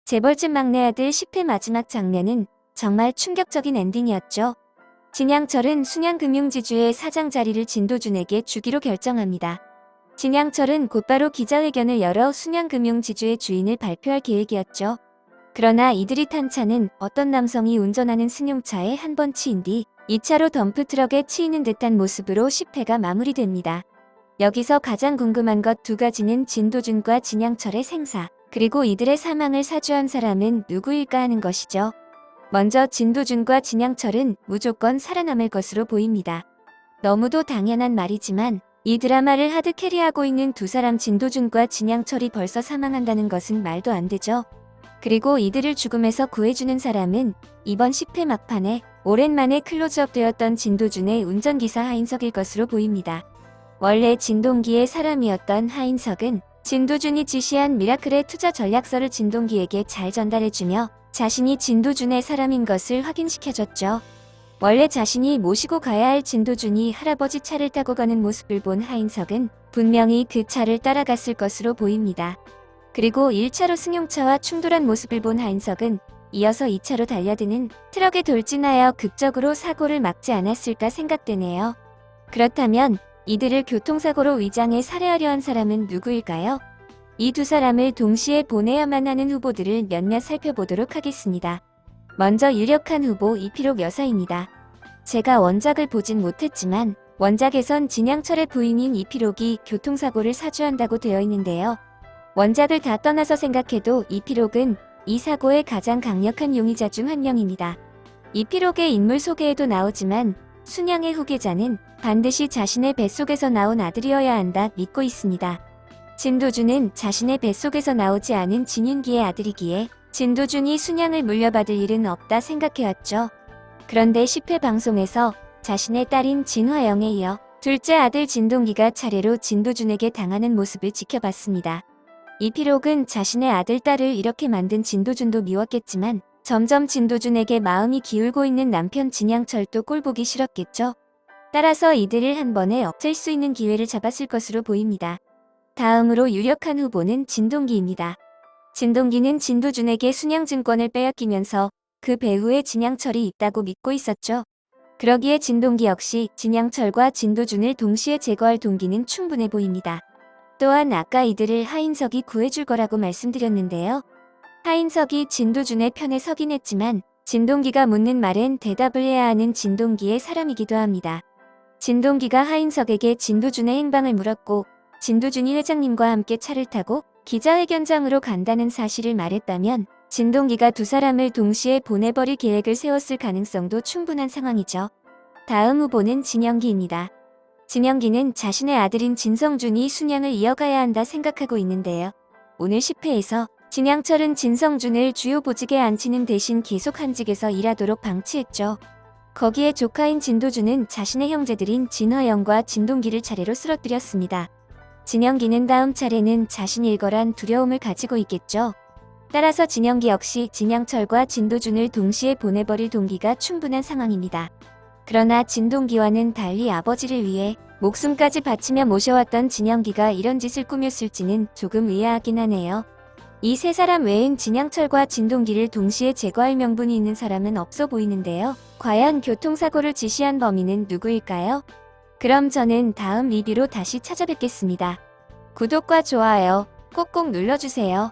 재벌집 막내 아들 10회 마지막 장면은 정말 충격적인 엔딩이었죠. 진양철은 순양금융지주의 사장 자리를 진도준에게 주기로 결정합니다. 진양철은 곧바로 기자회견을 열어 순양금융지주의 주인을 발표할 계획이었죠. 그러나 이들이 탄 차는 어떤 남성이 운전하는 승용차에 한 번 치인 뒤 2차로 덤프트럭에 치이는 듯한 모습으로 10회가 마무리됩니다. 여기서 가장 궁금한 것 두 가지는 진도준과 진양철의 생사, 그리고 이들의 사망을 사주한 사람은 누구일까 하는 것이죠. 먼저 진도준과 진양철은 무조건 살아남을 것으로 보입니다. 너무도 당연한 말이지만 이 드라마를 하드 캐리하고 있는 두 사람 진도준과 진양철이 벌써 사망한다는 것은 말도 안 되죠. 그리고 이들을 죽음에서 구해주는 사람은 이번 10회 막판에 오랜만에 클로즈업 되었던 진도준의 운전기사 하인석일 것으로 보입니다. 원래 진동기의 사람이었던 하인석은 진도준이 지시한 미라클의 투자 전략서를 진동기에게 잘 전달해주며 자신이 진도준의 사람인 것을 확인시켜줬죠. 원래 자신이 모시고 가야 할 진도준이 할아버지 차를 타고 가는 모습을 본 하인석은 분명히 그 차를 따라갔을 것으로 보입니다. 그리고 1차로 승용차와 충돌한 모습을 본 하인석은 이어서 2차로 달려드는 트럭에 돌진하여 극적으로 사고를 막지 않았을까 생각되네요. 그렇다면 이들을 교통사고로 위장해 살해하려 한 사람은 누구일까요? 이 두 사람을 동시에 보내야만 하는 후보들을 몇몇 살펴보도록 하겠습니다. 먼저 유력한 후보 이필옥 여사입니다. 제가 원작을 보진 못했지만 원작에선 진양철의 부인인 이필옥이 교통사고를 사주한다고 되어 있는데요. 원작을 다 떠나서 생각해도 이필옥은 이 사고의 가장 강력한 용의자 중 한 명입니다. 이필옥의 인물 소개에도 나오지만 순양의 후계자는 반드시 자신의 뱃속에서 나온 아들이어야 한다 믿고 있습니다. 진도준은 자신의 뱃속에서 나오지 않은 진윤기의 아들이기에 진도준이 순양을 물려받을 일은 없다 생각해왔죠. 그런데 10회 방송에서 자신의 딸인 진화영에 이어 둘째 아들 진동기가 차례로 진도준에게 당하는 모습을 지켜봤습니다. 이필옥은 자신의 아들 딸을 이렇게 만든 진도준도 미웠겠지만 점점 진도준에게 마음이 기울고 있는 남편 진양철도 꼴보기 싫었겠죠. 따라서 이들을 한 번에 엎칠 수 있는 기회를 잡았을 것으로 보입니다. 다음으로 유력한 후보는 진동기입니다. 진동기는 진도준에게 순양증권을 빼앗기면서 그 배후에 진양철이 있다고 믿고 있었죠. 그러기에 진동기 역시 진양철과 진도준을 동시에 제거할 동기는 충분해 보입니다. 또한 아까 이들을 하인석이 구해줄 거라고 말씀드렸는데요. 하인석이 진도준의 편에 서긴 했지만 진동기가 묻는 말엔 대답을 해야 하는 진동기의 사람이기도 합니다. 진동기가 하인석에게 진도준의 행방을 물었고 진도준이 회장님과 함께 차를 타고 기자회견장으로 간다는 사실을 말했다면 진동기가 두 사람을 동시에 보내버릴 계획을 세웠을 가능성도 충분한 상황이죠. 다음 후보는 진영기입니다. 진영기는 자신의 아들인 진성준이 순양을 이어가야 한다 생각하고 있는데요. 오늘 10회에서 진양철은 진성준을 주요 보직에 앉히는 대신 계속 한직에서 일하도록 방치했죠. 거기에 조카인 진도준은 자신의 형제들인 진화영과 진동기를 차례로 쓰러뜨렸습니다. 진영기는 다음 차례는 자신이 일거란 두려움을 가지고 있겠죠. 따라서 진영기 역시 진양철과 진도준을 동시에 보내버릴 동기가 충분한 상황입니다. 그러나 진동기와는 달리 아버지를 위해 목숨까지 바치며 모셔왔던 진영기가 이런 짓을 꾸몄을지는 조금 의아하긴 하네요. 이 세 사람 외엔 진양철과 진동기를 동시에 제거할 명분이 있는 사람은 없어 보이는데요. 과연 교통사고를 지시한 범인은 누구일까요? 그럼 저는 다음 리뷰로 다시 찾아뵙겠습니다. 구독과 좋아요 꼭꼭 눌러주세요.